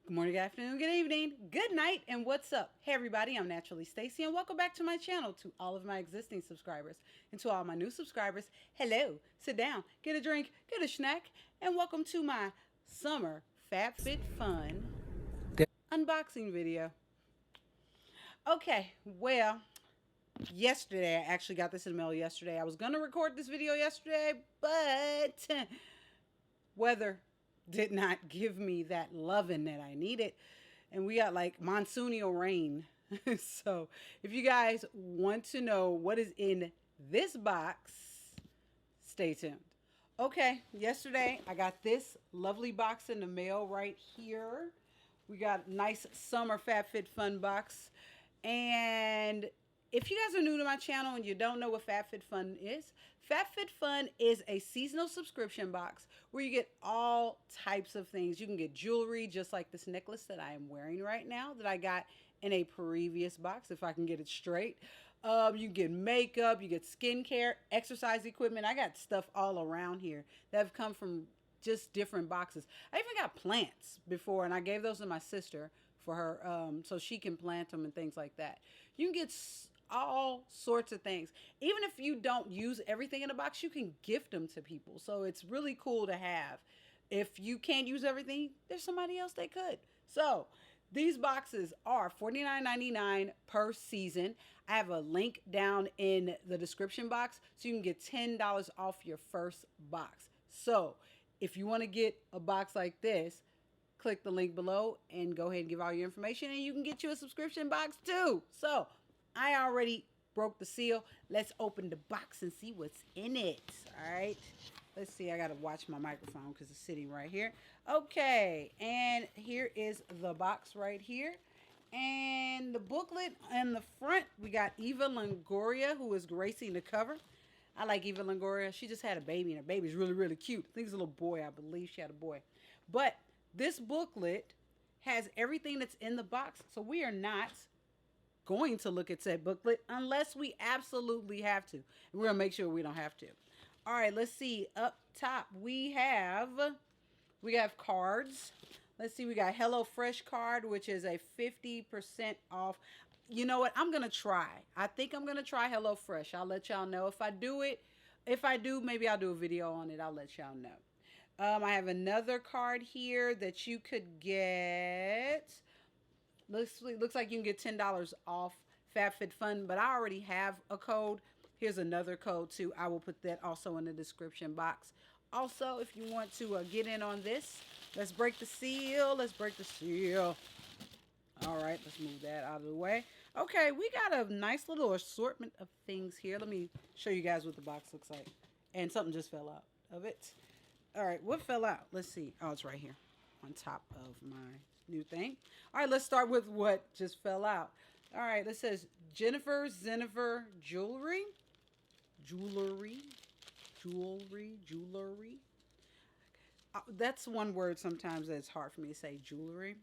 Good morning, good afternoon, good evening, good night, and what's up? Hey everybody, I'm NaturallyStacey, and welcome back to my channel. To all of my existing subscribers and to all my new subscribers, hello. Sit down, get a drink, get a snack, and welcome to my summer FabFitFun unboxing video. Okay, well, yesterday, I actually got this in the mail yesterday. I was going to record this video yesterday, but weather did not give me that loving that I needed. And we got like monsoonial rain. So if you guys want to know what is in this box, stay tuned. Okay, yesterday I got this lovely box in the mail right here. We got a nice summer FabFitFun box. And if you guys are new to my channel and you don't know what FabFitFun is a seasonal subscription box where you get all types of things. You can get jewelry, just like this necklace that I am wearing right now that I got in a previous box, if I can get it straight. You get makeup, you get skincare, exercise equipment. I got stuff all around here that have come from just different boxes. I even got plants before, and I gave those to my sister for her so she can plant them and things like that. You can get all sorts of things. Even if you don't use everything in the box, you can gift them to people. So it's really cool to have. If you can't use everything, there's somebody else that could. So these boxes are $49.99 per season. I have a link down in the description box so you can get $10 off your first box. So if you want to get a box like this, click the link below and go ahead and give all your information, and you can get you a subscription box too. So I already broke the seal. Let's open the box and see what's in it. All right. Let's see. I got to watch my microphone because it's sitting right here. Okay. And here is the box right here. And the booklet in the front, we got Eva Longoria, who is gracing the cover. I like Eva Longoria. She just had a baby, and her baby's really, really cute. I think it's a little boy. I believe she had a boy. But this booklet has everything that's in the box. So we are not going to look at said booklet unless we absolutely have to. And we're going to make sure we don't have to. All right, let's see. Up top, we have cards. Let's see, we got HelloFresh card, which is a 50% off. You know what? I'm going to try. I think I'm going to try HelloFresh. I'll let y'all know if I do it. If I do, maybe I'll do a video on it. I'll let y'all know. I have another card here that you could get. Looks like you can get $10 off FabFitFun, but I already have a code. Here's another code too. I will put that also in the description box. Also, if you want to get in on this, let's break the seal. Let's break the seal. All right, let's move that out of the way. Okay, we got a nice little assortment of things here. Let me show you guys what the box looks like. And something just fell out of it. All right, what fell out? Let's see. Oh, it's right here on top of my new thing. All right, let's start with what just fell out. All right, it says Jennifer Zennifer Jewelry. That's one word sometimes that's hard for me to say, jewelry.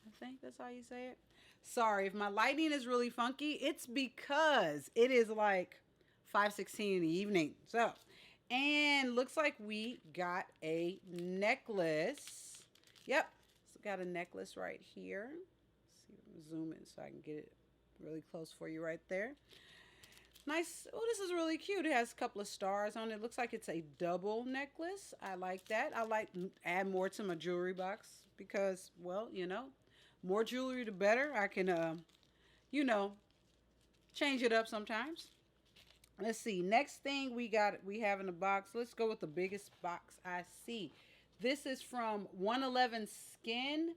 I think that's how you say it. Sorry, if my lighting is really funky, it's because it is like 5:16 in the evening. So, and looks like we got a necklace. Yep, so got a necklace right here. Let's see, zoom in so I can get it really close for you right there. Nice. Oh, this is really cute. It has a couple of stars on it. Looks like it's a double necklace. I like that. I like to add more to my jewelry box because, well, you know, more jewelry the better. I can, you know, change it up sometimes. Let's see. Next thing we have in the box. Let's go with the biggest box I see. This is from 111 Skin,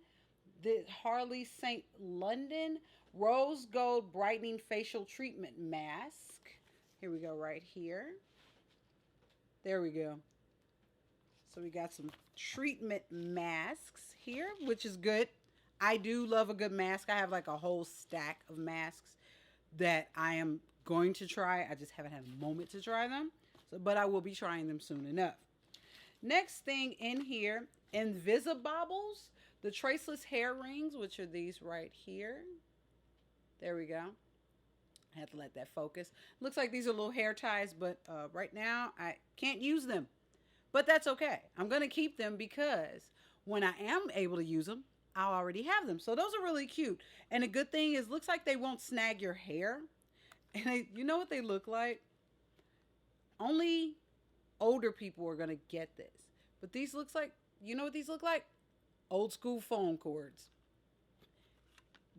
the Harley St. London Rose Gold Brightening Facial Treatment Mask. Here we go right here. There we go. So we got some treatment masks here, which is good. I do love a good mask. I have like a whole stack of masks that I am going to try. I just haven't had a moment to try them. So, but I will be trying them soon enough. Next thing in here, Invisibobbles, the traceless hair rings, which are these right here. There we go. I have to let that focus. Looks like these are little hair ties, but right now I can't use them. But that's okay. I'm going to keep them because when I am able to use them, I'll already have them. So those are really cute. And a good thing is, looks like they won't snag your hair. And you know what they look like? Only older people are gonna get this. But these looks like, you know what these look like? Old school phone cords.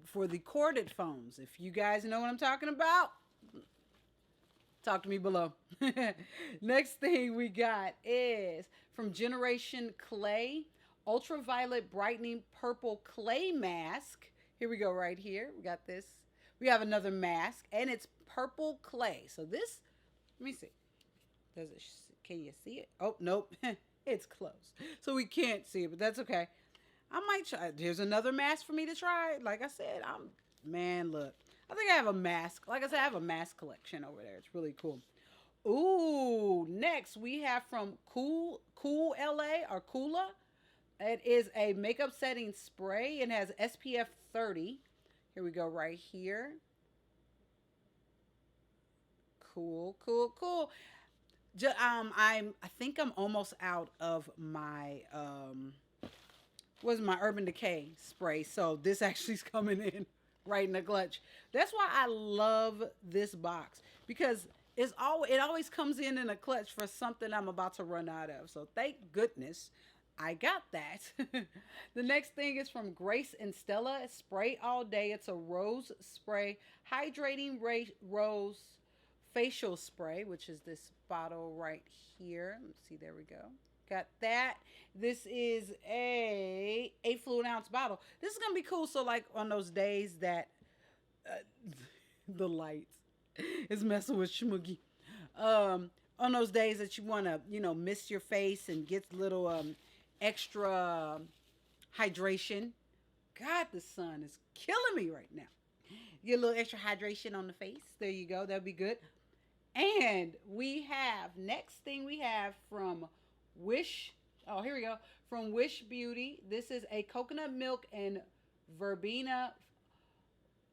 For the corded phones. If you guys know what I'm talking about, talk to me below. Next thing we got is from Generation Clay, Ultraviolet Brightening Purple Clay Mask. Here we go right here. We got this. We have another mask, and it's purple clay. So this, let me see. Does it, can you see it? Oh, nope. It's closed. So we can't see it, but that's okay. I might try. Here's another mask for me to try. Like I said, man, look. I think I have a mask. Like I said, I have a mask collection over there. It's really cool. Ooh, next we have from Cool LA or Coola. It is a makeup setting spray. It has SPF 30. Here we go right here. Cool. I think I'm almost out of my my Urban Decay spray. So this actually is coming in right in the clutch. That's why I love this box, because it always comes in a clutch for something I'm about to run out of. So thank goodness I got that. The next thing is from Grace and Stella. Spray All Day. It's a rose spray, hydrating rose facial spray, which is this bottle right here. Let's see, there we go. Got that. This is a 8 fluid ounce bottle. This is gonna be cool. So like on those days that the lights is messing with Shmoogie. On those days that you want to, mist your face and get little extra hydration. God, the sun is killing me right now. Get a little extra hydration on the face. There you go. That'll be good. And next thing we have from Wish. Oh, here we go. From Wish Beauty. This is a coconut milk and verbena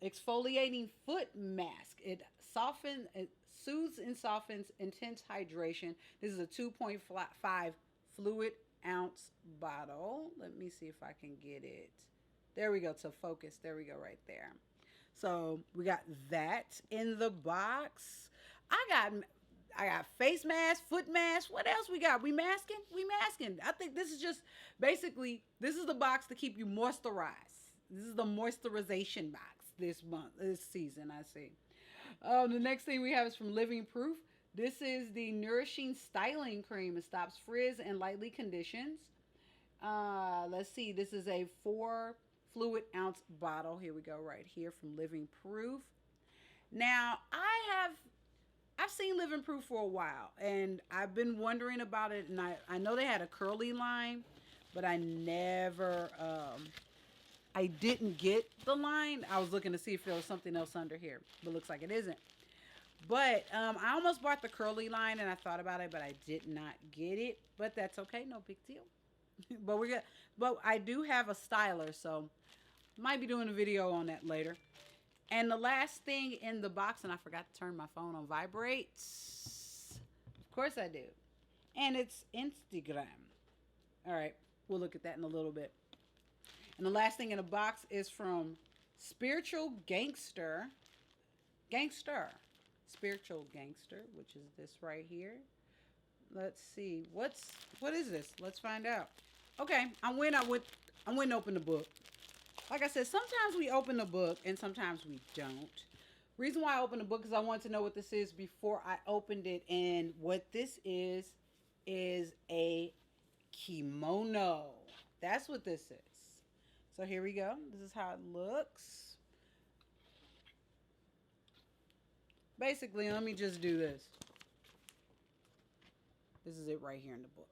exfoliating foot mask. It soothes and softens intense hydration. This is a 2.5 fluid ounce bottle. Let me see if I can get it. There we go, to focus. There we go, right there. So we got that in the box. I got face mask, foot mask. What else we got? We masking? I think this is just basically, this is the box to keep you moisturized. This is the moisturization box this season, I see. The next thing we have is from Living Proof. This is the Nourishing Styling Cream. It stops frizz and lightly conditions. Let's see. This is a 4 fluid ounce bottle. Here we go, right here from Living Proof. Now, I've seen Living Proof for a while, and I've been wondering about it. And I know they had a curly line, but I never, I didn't get the line. I was looking to see if there was something else under here, but looks like it isn't. But I almost bought the curly line, and I thought about it, but I did not get it. But that's okay, no big deal. But I do have a styler, so might be doing a video on that later. And the last thing in the box, and I forgot to turn my phone on vibrate. Of course I do. And it's Instagram. All right, we'll look at that in a little bit. And the last thing in the box is from Spiritual Gangster, which is this right here. Let's see. What is this? Let's find out. Okay, I went and opened the book. Like I said, sometimes we open the book and sometimes we don't. Reason why I opened the book is I wanted to know what this is before I opened it. And what this is a kimono. That's what this is. So here we go. This is how it looks. Basically, let me just do this. This is it right here in the book.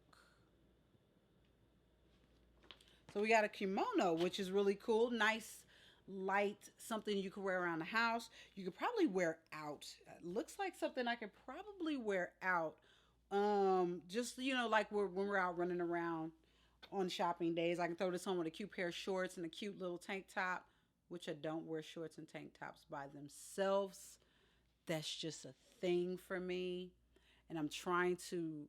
So we got a kimono, which is really cool. Nice, light, something you could wear around the house. You could probably wear out. Looks like something I could probably wear out. Just, like when we're out running around on shopping days. I can throw this on with a cute pair of shorts and a cute little tank top, which I don't wear shorts and tank tops by themselves. That's just a thing for me. And I'm trying to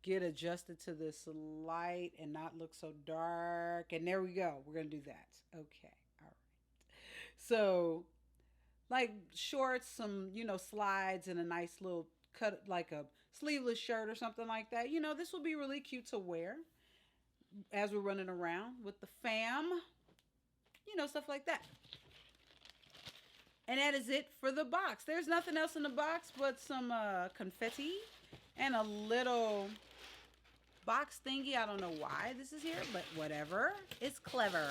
get adjusted to this light and not look so dark. And there we go. We're going to do that. Okay. All right. So, like shorts, some, slides, and a nice little cut, like a sleeveless shirt or something like that. This will be really cute to wear as we're running around with the fam, stuff like that. And that is it for the box. There's nothing else in the box but some confetti and a little box thingy. I don't know why this is here, but whatever. It's clever.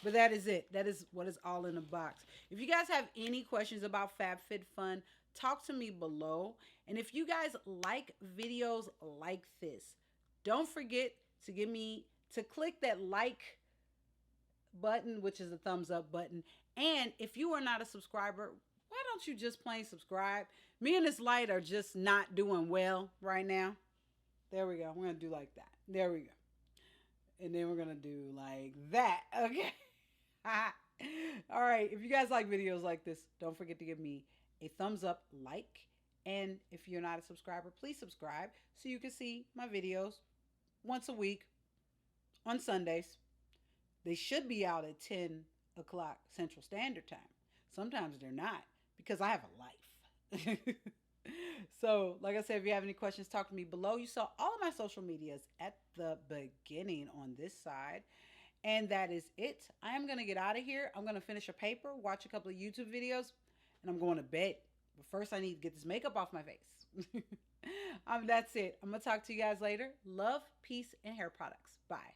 But that is it. That is what is all in the box. If you guys have any questions about FabFitFun, talk to me below. And if you guys like videos like this, don't forget to click that like button, which is a thumbs up button. And if you are not a subscriber, why don't you just plain subscribe? Me and this light are just not doing well right now. There we go. We're going to do like that. There we go. And then we're going to do like that. Okay. All right. If you guys like videos like this, don't forget to give me a thumbs up, like. And if you're not a subscriber, please subscribe so you can see my videos once a week on Sundays. They should be out at 10 o'clock Central Standard Time. Sometimes they're not because I have a life. So, like I said, if you have any questions, talk to me below. You saw all of my social medias at the beginning on this side. And that is it. I am going to get out of here. I'm going to finish a paper, watch a couple of YouTube videos, and I'm going to bed. But first, I need to get this makeup off my face. That's it. I'm going to talk to you guys later. Love, peace, and hair products. Bye.